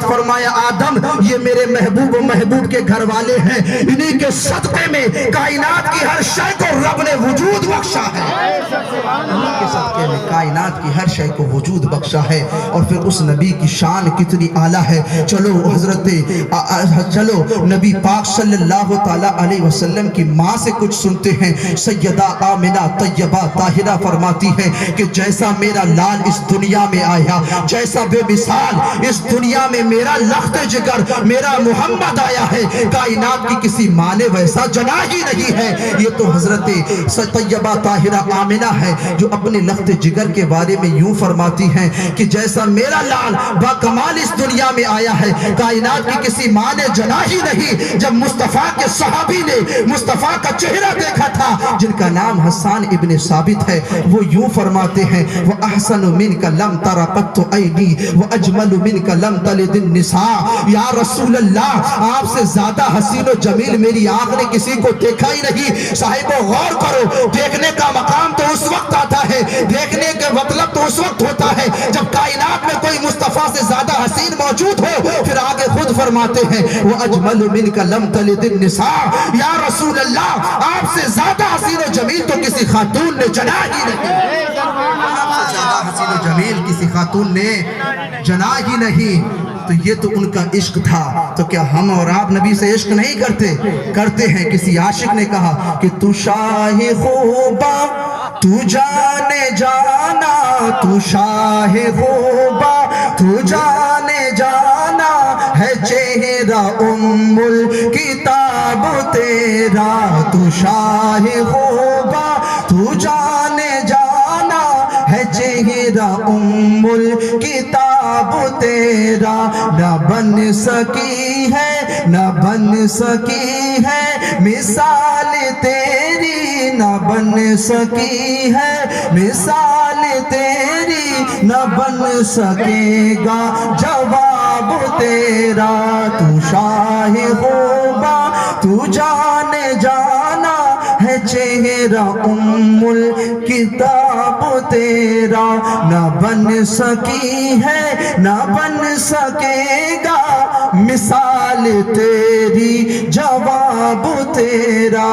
دعوت فرمایا آدم یہ میرے محبوب و محبوب کے گھر والے ہیں، انہی کے صدقے میں کائنات کی ہر شے کو رب نے وجود بخشا ہے، انہی کے صدقے میں کائنات کی ہر شے کو وجود بخشا ہے۔ اور پھر اس نبی کی شان کتنی اعلیٰ ہے۔ چلو نبی پاک صلی اللہ تعالیٰ علیہ وسلم کی ماں سے کچھ سنتے ہیں۔ سیدہ آمنہ طیبہ طاہرہ فرماتی ہے کہ جیسا میرا لال اس دنیا میں آیا، جیسا بے مثال اس دنیا میں میرا لخت جگر میرا محمد آیا ہے، کائنات کی کسی ماں نے ویسا جنا ہی نہیں ہے۔ یہ تو حضرت طیبہ طاہرہ آمنہ ہے جو اپنے لخت جگر کے بارے میں یوں فرماتی ہیں کہ جیسا میرا لال با کمال اس دنیا میں آیا ہے، کائنات کی کسی ماں نے جنا ہی نہیں۔ جب مصطفیٰ کے صحابی نے مصطفیٰ کا چہرہ دیکھا تھا، جن کا نام حسان ابن ثابت ہے، وہ یوں فرماتے ہیں وَأَحْسَنُ مِنْكَ لَمْ تَرَ قَطُّ عَيْنِي وَأَجْمَلُ مِنْكَ لَمْ تَلِدِ النِّسَاء۔ یا رسول اللہ، آپ سے زیادہ حسین و جمیل میری آنکھ نے کسی کو دیکھا ہی نہیں۔ صاحبو غور کرو، دیکھنے کا مقام تو اس وقت آتا ہے، دیکھنے کا مطلب تو اس وقت ہوتا ہے جب کائنات میں کوئی مصطفیٰ سے زیادہ حسین موجود ہو۔ پھر آگے خود فرماتے ہیں وَأَجْمَلُ مِنْكَ لَمْ تَلِدِ النِّسَاء۔ یا رسول اللہ، آپ سے زیادہ حسین و جمیل تو کسی خاتون نے جنا ہی نہیں، آپ سے زیادہ حسین و جمیل کسی خاتون نے جنا ہی نہیں۔ تو یہ تو ان کا عشق تھا، تو کیا ہم اور آپ نبی سے عشق نہیں کرتے ہیں؟ کسی عاشق نے کہا کہ تو شاہ خوبا تو جانے جانا، تو شاہ خوبا تو جانے جانا ہے، چہرہ ام الکتاب تیرا، تو شاہ خوبا تو جانے جانا ہے، چہرہ ام الکتاب تیرا، نہ بن سکی ہے مثال تیری، نہ بن سکی ہے مثال تیری، نہ بن سکے گا جواب تیرا، تو شاہ خوبا تو جانے جانا ہے، چہرہ ام الکتاب تیرا، نہ بن سکی ہے نہ بن سکے گا مثال تیری، جواب تیرا۔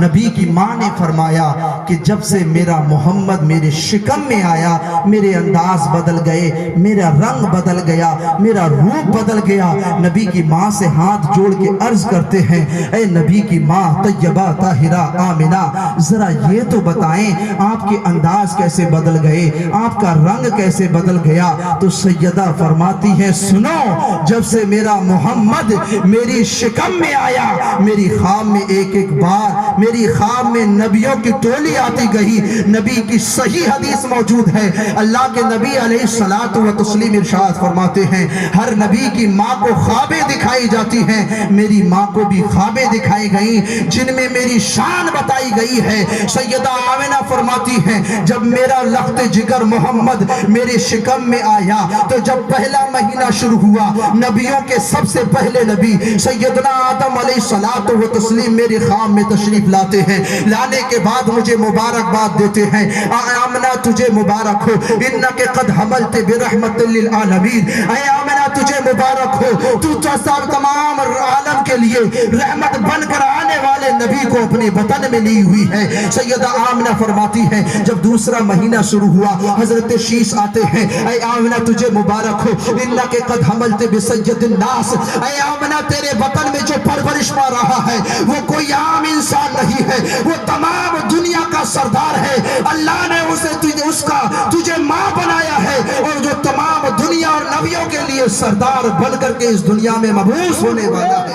نبی کی ماں نے فرمایا کہ جب سے میرا محمد میرے شکم میں آیا، میرے انداز بدل گئے، میرا رنگ بدل گیا، میرا روپ بدل گیا۔ نبی کی ماں سے ہاتھ جوڑ کے عرض کرتے ہیں اے نبی کی ماں طیبہ طاہرہ آمنہ، ذرا یہ تو بتائیں آپ کے انداز کیسے بدل گئے، آپ کا رنگ کیسے بدل گیا؟ تو سیدہ فرماتی ہے سنو، جب سے میرا محمد میری شکم میں آیا، میری خواب میں ایک بار میری خواب میں نبیوں کی ٹولی آتی گئی۔ نبی کی صحیح حدیث موجود ہے، اللہ کے نبی علیہ الصلوۃ والتسلیم ارشاد فرماتے ہیں ہر نبی کی ماں کو خوابیں دکھائی جاتی ہیں، میری ماں کو بھی خوابیں دکھائی گئیں جن میں میری شان بتائی گئی ہے۔ سیدہ آمنہ فرماتی ہیں جب میرا لخت جگر محمد میرے شکم میں آیا، تو جب پہلا مہینہ شروع ہوا، نبیوں کے سب سے پہلے نبی سیدنا آدم علیہ الصلوۃ والتسلیم میرے خواب میں تشریف لاتے ہیں، لانے کے بعد مجھے مبارکباد دیتے ہیں آمنہ تجھے مبارک ہو، انک قد حملت برحمت للعالمین، اے آمنہ تجھے مبارک ہو، تو تمام عالم کے لیے رحمت بن کر آنے والے نبی کو اپنے وطن میں لی ہوئی ہے۔ سیدہ آمنہ فرماتی ہے جب دوسرا مہینہ شروع ہوا، حضرت شیش آتے ہیں اے آمنہ تجھے مبارک ہو، انک قد حملت بسید الناس، اے آمنہ تیرے وطن میں جو پرورش پا رہا ہے وہ کوئی عام انسان نہیں ہے، وہ تمام دنیا کا سردار ہے، اللہ نے تجھے ماں بنایا ہے، اور جو تمام دنیا اور نبیوں کے لیے سردار بن کر کے اس دنیا میں مبعوث ہونے والا ہے۔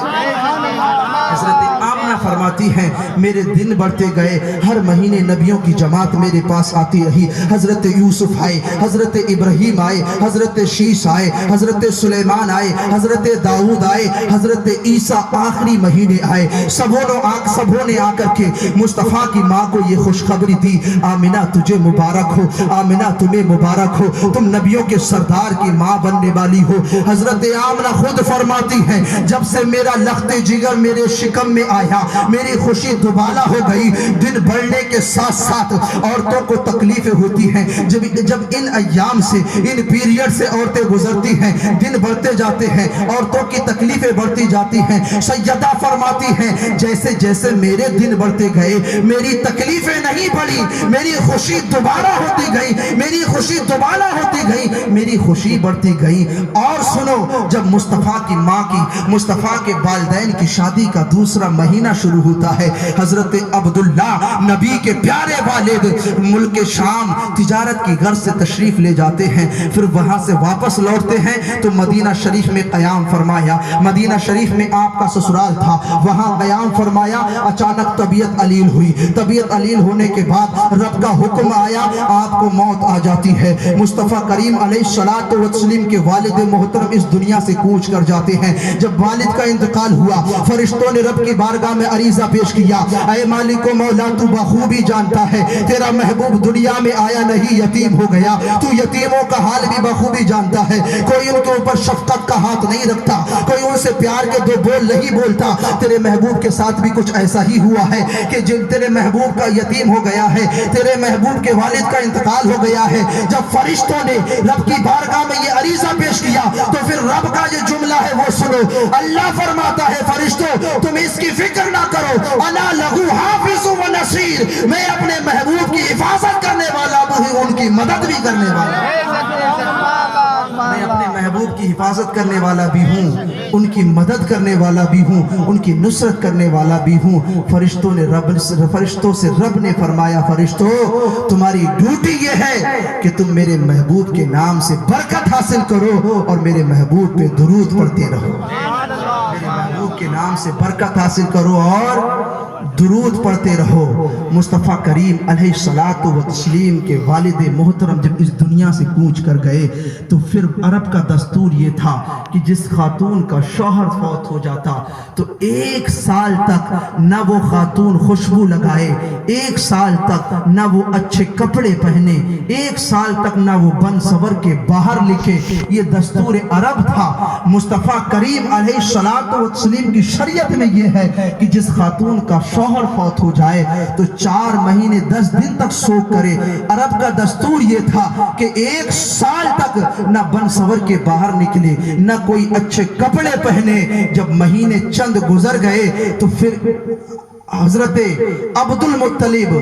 حضرت آمنہ فرماتی ہیں میرے دن بڑھتے گئے، ہر مہینے نبیوں کی جماعت میرے پاس آتی رہی، حضرت یوسف آئے، حضرت ابراہیم آئے، حضرت شیش آئے، حضرت سلیمان آئے، حضرت داؤد آئے، حضرت عیسیٰ آخری مہینے آئے، سبوں نے آ کر کے مصطفیٰ کی ماں کو یہ خوشخبری دی آمنہ تجھے مبارک ہو، آمنہ تمہیں مبارک ہو، تم نبیوں کے سردار کی ماں بننے والی ہو۔ حضرت آمنہ خود فرماتی ہیں جب سے میرا لخت جگر میرے شکم میں آیا، میری خوشی دوبالا ہو گئی۔ دن بڑھنے کے ساتھ ساتھ عورتوں کو تکلیفیں ہوتی ہیں، جب ان ایام سے ان پیریڈ سے عورتیں گزرتی ہیں، دن بڑھتے جاتے ہیں، عورتوں کی تکلیفیں بڑھتی جاتی ہیں۔ سیدہ فرماتی ہیں جیسے جیسے میرے دن بڑھتے گئے میری تکلیفیں نہیں بڑھی، میری خوشی دوبارہ ہوتی گئی، میری خوشی دوبارہ ہوتی گئی، میری خوشی بڑھتی گئی۔ اور سنو، جب مصطفیٰ کی ماں کی، مصطفیٰ کے والدین کی شادی کا دوسرا مہینہ شروع ہوتا ہے، حضرت عبداللہ نبی کے پیارے والد ملک شام تجارت کی غرض سے تشریف لے جاتے ہیں، پھر وہاں سے واپس لوٹتے ہیں تو مدینہ شریف میں قیام فرمایا۔ مدینہ شریف میں آپ کا سسرال تھا، وہاں قیام فرمایا۔ اچانک طبیعت علیل ہوئی، طبیعت علیل ہونے کے بعد رب کا حکم آیا، آپ کو موت آ جاتی ہے۔ مصطفیٰ کریم علیہ الصلوۃ والتسلیم کے والد محترم اس دنیا سے کوچ کر جاتے ہیں۔ جب والد کا انتقال ہوا، فرشتوں نے رب کی بارگاہ میں عریضہ پیش کیا، اے مالک و مولا، تو بخوبی جانتا ہے تیرا محبوب دنیا میں آیا نہیں، یتیم ہو گیا، تو یتیموں کا حال بھی بخوبی جانتا ہے، کوئی ان کے اوپر شفقت کا ہاتھ نہیں رکھتا، کوئی ان سے پیار کے دو بول نہیں بولتا۔ تیرے محبوب کے ساتھ بھی کچھ ایسا ہی ہوا ہے کہ جب تیرے محبوب کا یتیم ہو گیا ہے، تیرے محبوب کے والد کا انتقال ہو گیا ہے۔ جب فرشتوں نے رب کی بارگاہ میں یہ عریضہ پیش کیا تو پھر رب کا یہ جملہ ہے وہ سنو۔ اللہ فرماتا ہے فرشتوں تم اس کی فکر نہ کرو، انا لہو حافظ و نصیر، میں اپنے محبوب کی حفاظت کرنے والا بھی ہوں، ان کی مدد بھی کرنے والا میں اپنے محبوب کی حفاظت کرنے والا بھی ہوں، ان کی مدد کرنے والا بھی ہوں، ان کی نصرت کرنے والا بھی ہوں۔ فرشتوں سے رب نے فرمایا فرشتوں تمہاری ڈیوٹی یہ ہے کہ تم میرے محبوب کے نام سے برکت حاصل کرو اور میرے محبوب پہ درود پڑھتے رہو، میرے محبوب کے نام سے برکت حاصل کرو اور درود پڑھتے رہو۔ مصطفیٰ کریم علیہ الصلوۃ والتسلیم کے والد محترم جب اس دنیا سے کوچ کر گئے تو پھر عرب کا دستور یہ تھا کہ جس خاتون کا شوہر فوت ہو جاتا تو 1 سال تک نہ وہ خاتون خوشبو لگائے، 1 سال تک نہ وہ اچھے کپڑے پہنے، 1 سال تک نہ وہ بن سور کے باہر لکھے۔ یہ دستور عرب تھا۔ مصطفیٰ کریم علیہ الصلوۃ والتسلیم کی شریعت میں یہ ہے کہ جس خاتون کا شوہر فوت ہو جائے تو 4 مہینے 10 دن تک سوگ کرے۔ عرب کا دستور یہ تھا کہ 1 سال تک نہ بن سور کے باہر نکلے، نہ کوئی اچھے کپڑے پہنے۔ جب مہینے چند گزر گئے تو پھر حضرت عبد المطلب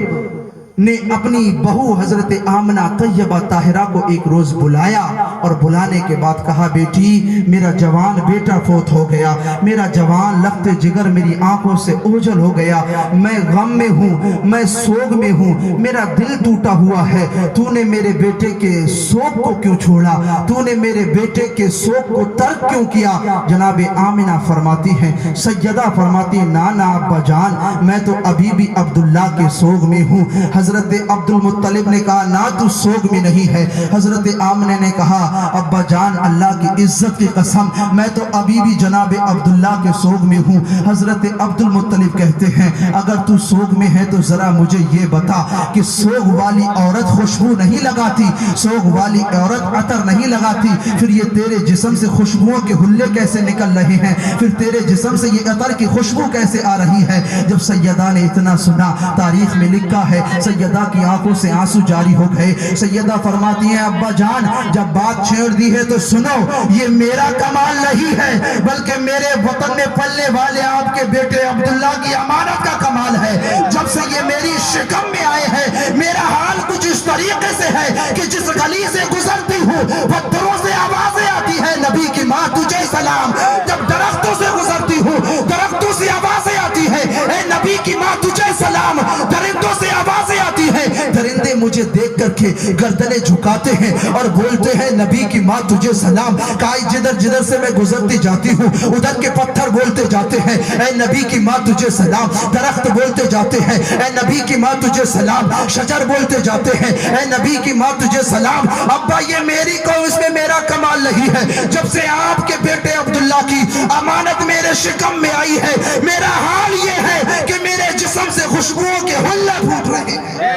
نے اپنی بہو حضرت آمنہ طیبہ طاہرہ کو ایک روز بلایا اور بلانے کے بعد کہا بیٹی میرا جوان بیٹا فوت ہو گیا، میرا جوان لخت جگر میری آنکھوں سے اوجھل ہو گیا، میں غم میں ہوں، میں سوگ میں ہوں، میرا دل ٹوٹا ہوا ہے، تو نے میرے بیٹے کے سوگ کو کیوں چھوڑا، تو نے میرے بیٹے کے سوگ کو ترک کیوں کیا؟ جناب آمنہ فرماتی ہیں، سیدہ فرماتی ہیں نانا ابا جان میں تو ابھی بھی عبداللہ کے سوگ میں ہوں۔ حضرت عبد المطلب نے کہا نہ تو سوگ میں نہیں ہے۔ حضرت آمنہ نے کہا ابا جان اللہ کی عزت کی قسم میں تو ابھی بھی جناب عبداللہ کے سوگ میں ہوں۔ حضرت عبد المطلب کہتے ہیں اگر تو سوگ میں ہے تو ذرا مجھے یہ بتا کہ سوگ والی عورت خوشبو نہیں لگاتی، سوگ والی عورت عطر نہیں لگاتی، پھر یہ تیرے جسم سے خوشبوؤں کے حلے کیسے نکل رہے ہیں، پھر تیرے جسم سے یہ عطر کی خوشبو کیسے آ رہی ہے؟ جب سیدہ نے اتنا سنا تاریخ میں لکھا ہے سیدہ کی آنکھوں سے آنسو جاری ہو گئے۔ سیدہ فرماتی ہیں ابا جان جب بات چھیڑ دی ہے تو سنو یہ میرا کمال نہیں ہے بلکہ میرے وطن میں پلنے والے آپ کے بیٹے عبداللہ کی امانت کا کمال ہے۔ جب سے یہ میری شکم میں آئے ہیں میرا حال کچھ اس طریقے سے ہے کہ جس گلی سے گزرتی ہوں پتھروں سے آوازیں آتی ہے نبی کی ماں تجھے سلام، جب درختوں سے گزرتی ہوں درختوں سے آوازیں آتی ہے اے نبی کی ماں تجھے سلام، درندوں سے آوازیں آتی ہے، درندے مجھے دیکھ کر کے گردنیں جھکاتے ہیں اور بولتے ہیں نبی کی ماں تجھے سلام، کائی جدھر جدھر سے میں گزرتی جاتی ہوں ادھر کے پتھر بولتے جاتے ہیں اے نبی کی ماں تجھے سلام، درخت بولتے جاتے ہیں اے نبی کی ماں تجھے سلام، شجر بولتے جاتے ہیں اے نبی کی ماں تجھے سلام۔ ابا یہ میری قوم اس میں میرا کمال نہیں ہے، جب سے آپ کے بیٹے عبداللہ کی امانت میرے شکم میں آئی ہے میرا حال یہ ہے کہ میرے جسم سے خوشبوؤں کے حلے پھوٹ رہے ہیں۔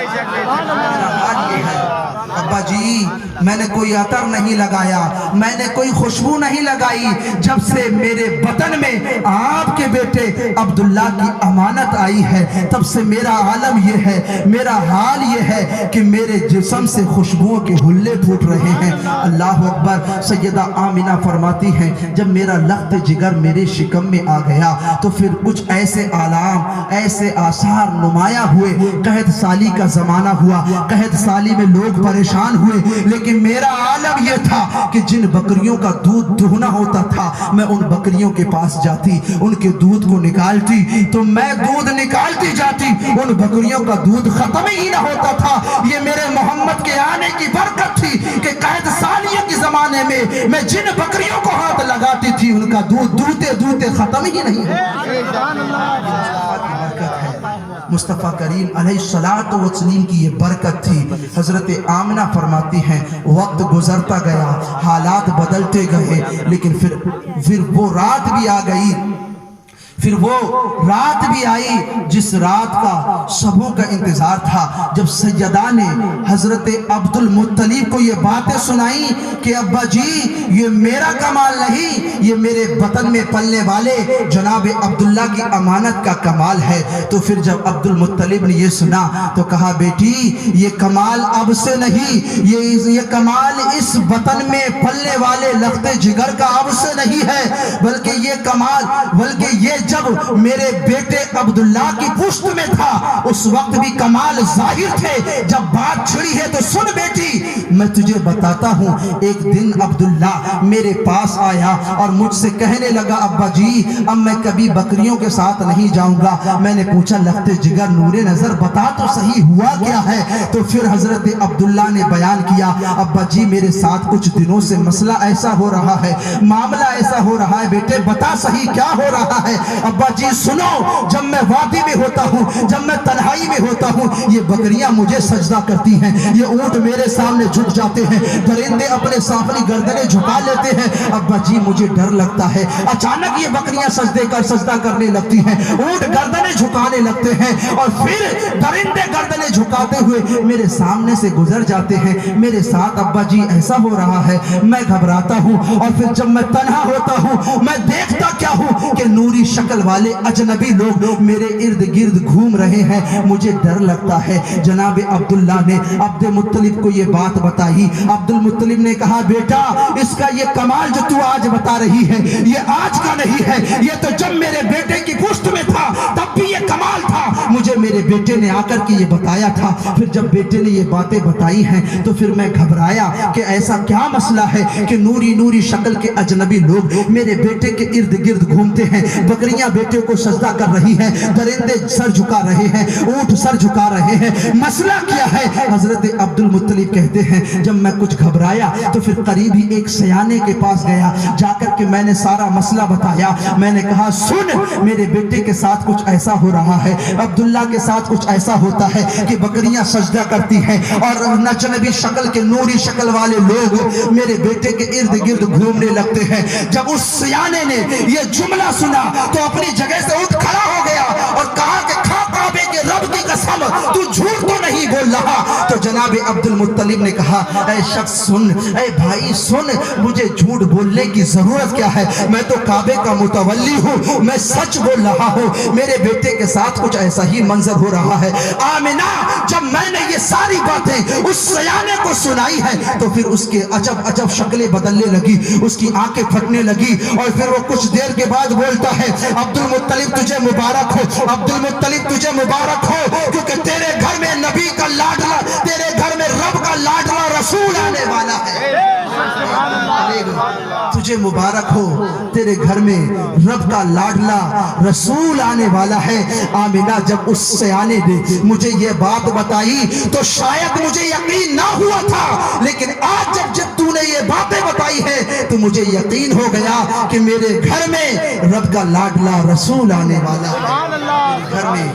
ابا جی میں نے نے کوئی عطر نہیں لگایا, میں نے کوئی خوشبو نہیں لگائی. جب سے میرے بطن میں آپ کے بیٹے عبداللہ کی امانت آئی ہے تب سے میرا عالم یہ ہے, میرا حال یہ ہے کہ میرے جسم سے خوشبوؤں کے حلے پھوٹ رہے ہیں. اللہ اکبر. سیدہ آمنہ فرماتی ہیں جب میرا لخت جگر میرے شکم میں آ گیا تو پھر کچھ ایسے علام, ایسے آثار نمایاں ہوئے. قحط سالی کا زمانہ ہوا, قحط سالی میں لوگ پریشان ہوئے, لیکن میرا عالم یہ تھا کہ جن بکریوں کا دودھ دہنا ہوتا تھا میں ان بکریوں کے پاس جاتی, ان کے دودھ کو نکالتی تو میں دودھ نکالتی جاتی, ان بکریوں کا دودھ ختم ہی نہ ہوتا تھا. یہ میرے محمد کے آنے کی برکت تھی کہ قحط سالیہ کے زمانے میں جن بکریوں کو ہاتھ لگاتی تھی ان کا دودھ دودھتے دودھتے ختم ہی نہیں مصطفیٰ کریم علیہ الصلوۃ والسلام کی یہ برکت تھی. حضرت آمنہ فرماتی ہیں وقت گزرتا گیا, حالات بدلتے گئے, لیکن پھر وہ رات بھی آ گئی, پھر وہ رات بھی آئی جس رات کا سبوں کا انتظار تھا. جب سیدہ نے حضرت عبد المطلب کو یہ باتیں سنائی کہ ابا جی یہ میرا کمال نہیں, یہ میرے بطن میں پلنے والے جناب عبداللہ کی امانت کا کمال ہے. تو پھر جب عبد المطلب نے یہ سنا تو کہا بیٹی یہ کمال اب سے نہیں, یہ کمال اس بطن میں پلنے والے لخت جگر کا اب سے نہیں ہے, بلکہ یہ جب میرے بیٹے عبداللہ کی پشت میں تھا اس وقت بھی کمال ظاہر تھے. جب بات چھڑی ہے تو سن بیٹی میں تجھے بتاتا ہوں. ایک دن عبداللہ میرے پاس آیا اور مجھ سے کہنے لگا ابا جی اب میں کبھی بکریوں کے ساتھ نہیں جاؤں گا. میں نے پوچھا لخت جگر نور نظر بتا تو صحیح ہوا کیا ہے؟ تو پھر حضرت عبداللہ نے بیان کیا ابا جی میرے ساتھ کچھ دنوں سے مسئلہ ایسا ہو رہا ہے, معاملہ ایسا ہو رہا ہے, بیٹے بتا صحیح کیا ہو رہا ہے؟ ابا جی سنو, جب میں وادی میں ہوتا ہوں, جب میں تنہائی میں ہوتا ہوں, یہ بکریاں مجھے سجدہ کرتی ہیں, یہ اونٹ میرے سامنے جھک جاتے ہیں, درندے اپنے سانپلی گردنیں جھکا لیتے ہیں. ابا جی مجھے ڈر لگتا ہے, اچانک یہ بکریاں سجدہ کرنے لگتی ہیں, اونٹ گردنیں جھکانے لگتے ہیں اور پھر درندے گردنیں جھکاتے ہوئے میرے سامنے سے گزر جاتے ہیں. میرے ساتھ ابا جی ایسا ہو رہا ہے, میں گھبراتا ہوں اور پھر جب میں تنہا ہوتا ہوں میں دیکھتا کیا ہوں کہ نوری شکل والے اجنبی لوگ میرے ارد گرد گھوم رہے ہیں, مجھے ڈر لگتا ہے. جناب عبداللہ نے عبد المطلب کو یہ بات بتائی. عبد المطلب نے کہا بیٹا اس کا یہ کمال جو تو آج بتا رہی ہے یہ آج کا نہیں ہے, یہ تو جب میرے بیٹے کی پشت میں تھا تب بھی یہ کمال تھا, مجھے میرے بیٹے نے آ کر کے یہ بتایا تھا. پھر جب بیٹے نے یہ باتیں بتائی ہیں تو پھر میں گھبرایا کہ ایسا کیا مسئلہ ہے کہ نوری شکل کے اجنبی لوگ میرے بیٹے کے ارد گرد گھومتے ہیں, بکریاں بیٹے کو سجدہ کر رہی ہیں, درندے سر جھکا رہے ہیں, اونٹ سر جھکا رہے ہیں, مسئلہ کیا ہے؟ حضرت عبد المطلب کہتے ہیں جب میں کچھ گھبرایا تو پھر قریبی ایک سیانے کے پاس گیا, جا کر کے میں نے سارا مسئلہ بتایا. میں نے کہا سن میرے بیٹے کے ساتھ کچھ ایسا ہو رہا ہے, عبداللہ کے ساتھ کچھ ایسا ہوتا ہے کہ بکریاں سجدہ کرتی ہیں اور اجنبی شکل کے نوری شکل والے لوگ میرے بیٹے کے ارد گرد گھومنے لگتے ہیں. جب اس سیانے نے یہ جملہ سنا تو اپنی جگہ سے اٹھ کھڑا ہو گیا اور کہا کہ کھا کعبے کے رب کی قسم تو جھوٹ تو نہیں بول رہا. تو جناب عبد المطلب نے کہا اے شخص سن, اے بھائی سن, مجھے جھوٹ بولنے کی ضرورت کیا ہے, میں تو کعبے کا متولی ہوں, میں سچ بول رہا ہوں, میرے بیٹے کے ساتھ کچھ ایسا ہی منظر ہو رہا ہے. آمنہ جب میں نے یہ ساری باتیں اس سیانے کو سنائی ہے تو پھر اس کے عجب شکلیں بدلنے لگی, اس کی آنکھیں پھٹنے لگی اور پھر وہ کچھ دیر کے بعد بولتا ہے عبد المطلب تجھے مبارک ہو, عبد المطلب تجھے مبارک ہو, کیونکہ تیرے گھر میں نبی کا لاڈلا, تیرے گھر میں رب کا لاڈلا رسول آنے والا ہے. تجھے مبارک ہو, تیرے گھر میں رب کا لاڈلا رسول آنے والا ہے. آمنہ جب اس سیانے نے مجھے یہ بات بتائی تو شاید مجھے یقین نہ ہوا تھا, لیکن آج جب تو نے یہ باتیں بتائی ہے تو مجھے یقین ہو گیا کہ میرے گھر میں رب کا لاڈلا رسول آنے والا ہے. گھر میں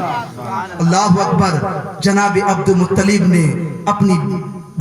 اللہ اکبر. جناب عبد المطلب نے اپنی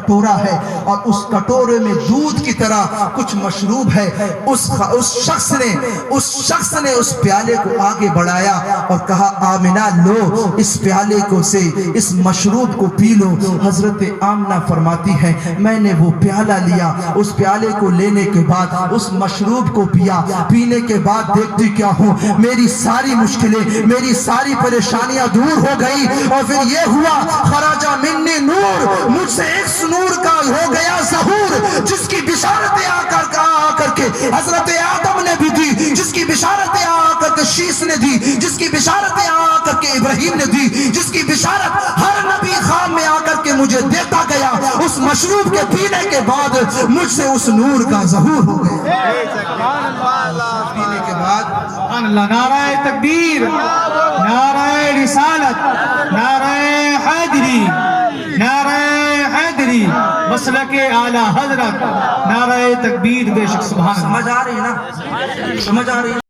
کٹورا ہے اور اس کٹورے میں دودھ کی طرح کچھ مشروب ہے. اس شخص نے اس پیالے کو آگے بڑھایا اور کہا آمنہ لو اس پیالے کو سے اس مشروب کو پی لو. حضرت آمنہ فرماتی ہے میں نے وہ پیالہ لیا, اس پیالے کو لینے کے بعد اس مشروب کو پیا. پینے کے بعد دیکھتی کیا ہوں, میری ساری مشکلیں, میری ساری پریشانیاں دور ہو گئی. اور پھر یہ ہوا خراجہ منی نور, مجھ سے ایک نور کا ہو گیا ظہور, جس کی بشارتیں آ کر کے حضرت آدم نے بھی دی, جس کی بشارتیں آ کر کے شیس نے دی, جس کی بشارتیں آ کر کے ابراہیم نے دی, جس کی بشارت ہر نبی خواب میں آ کر کے مجھے دیتا گیا. اس مشروب کے پینے کے بعد مجھ سے اس نور کا ظہور ہو گیا. پینے کے بعد سبحان اللہ. نعرہ تکبیر, نعرہ رسالت, نعرہ حیدری, نعرہ حیدری, مسلک اعلی حضرت, نعرہ تکبیر. بے شک سبحان اللہ. سمجھ آ رہی ہے نا, سمجھ آ رہی ہے.